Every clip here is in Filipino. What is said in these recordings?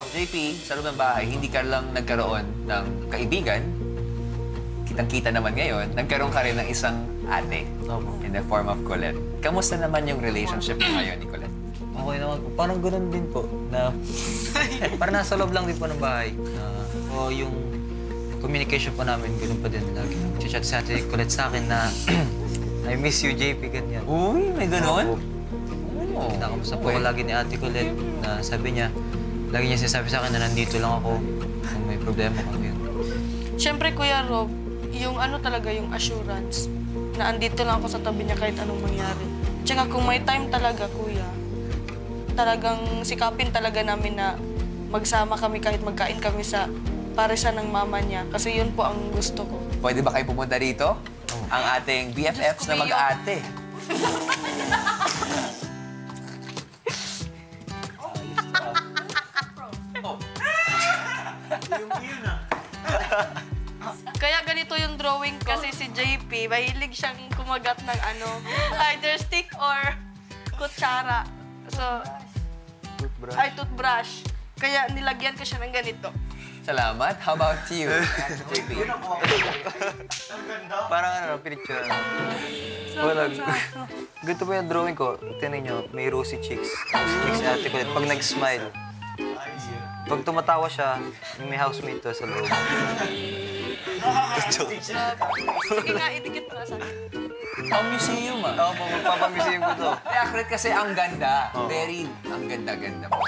JP, sa loob ng bahay, hindi ka lang nagkaroon ng kaibigan. Kitang-kita naman ngayon, nagkaroon ka rin ng isang ate in the form of Colette. Kamusta naman yung relationship mo ngayon ni Colette? Okay naman po. Parang ganoon din po. Na, parang nasa loob lang din po ng bahay. O yung communication po namin, ganoon pa din lagi. Chat si Ate Colette sa akin na I miss you, JP, ganyan. Uy, may gano'n? Oo. Kinakamusta po ako lagi ni Ate Colette na sabi niya, lagi niya sinasabi sa akin na nandito lang ako kung may problema ko. Yun. Siyempre, Kuya Rob, yung ano talaga, yung assurance na andito lang ako sa tabi niya kahit anong mangyari. Tsaka kung may time talaga, Kuya, talagang sikapin talaga namin na magsama kami kahit magkain kami sa parisan ng mama niya. Kasi yun po ang gusto ko. Pwede ba kayo pumunta dito? Ang ating BFFs na mag-ate. Kaya ganito yung drawing ko. Kasi si JP, mahilig siyang kumagat ng ano, either stick or kutsara. So, toothbrush. Kaya nilagyan ko siya ng ganito. Salamat. How about you, JP? Parang ano, pinicture na. Wala. Ganito po yung drawing ko. Tingnan niyo, may rosy cheeks. Rosy cheeks ni Ate Colette. Pag nag-smile. Pag tumatawa siya, may housemate to sa loob. Sige nga, idikit mo na sa akin. Pang-museum, ah. Oo po, magpapamuseum ko to. Kaya Colette kasi ang ganda. Ang ganda-ganda mo.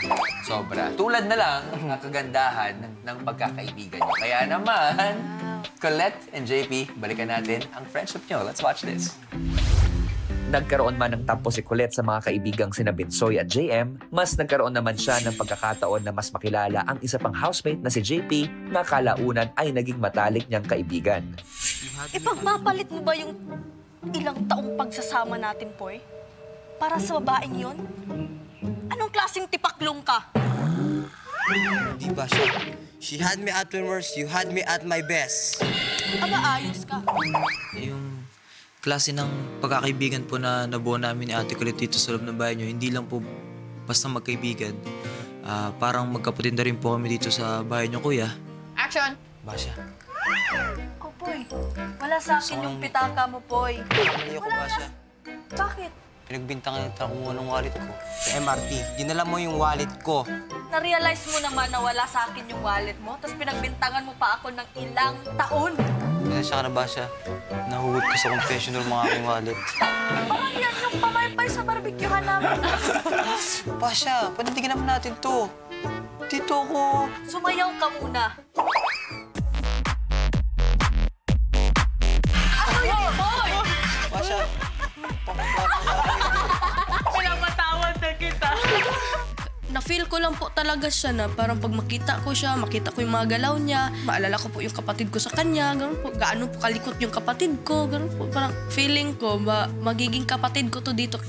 Sobra. Tulad na lang ang kagandahan ng pagkakaibigan niyo. Kaya naman, Colette and JP, balikan natin ang friendship niyo. Let's watch this. Nagkaroon man ng tampo si Colette sa mga kaibigang sina Binsoy at JM, mas nagkaroon naman siya ng pagkakataon na mas makilala ang isa pang housemate na si JP na kalaunan ay naging matalik niyang kaibigan. Ipagpapalit mo ba yung ilang taong pagsasama natin, Poy? Para sa babaeng yon? Anong klaseng tipaklong ka? Di ba siya? She had me at my worst, you had me at my best. Aba, ayos ka. Yung klase ng pagkakaibigan po na nabuo namin ni Ate Colette dito sa loob ng bahay niyo, hindi lang po basta magkaibigan. Parang magkapatid na rin po kami dito sa bahay niyo, Kuya. Action! Basya. Oh, Poy. Wala sa akin yung pitaka mo, Poy. Kamali ako, Basya. Bakit? Pinagbintangan nito ako ng wallet ko. Sa MRT, dinala mo yung wallet ko. Na-realize mo naman na wala sa akin yung wallet mo, tapos pinagbintangan mo pa ako ng ilang taon. Pinasya ka na, Basya. Nahuhod ko sa confessional mga aking wallet. Parang yan yung pamaypay sa barbecuehan namin. Basya, panindigin naman natin to. Dito ako. Sumayaw ka muna. Basya. Pinapatawad na kita. Na-feel ko lang po talaga siya na parang pag makita ko siya, makita ko yung mga galaw niya, maalala ko po yung kapatid ko sa kanya, ganun po, gaano po kalikot yung kapatid ko, ganun po. Parang feeling ko, magiging kapatid ko to dito.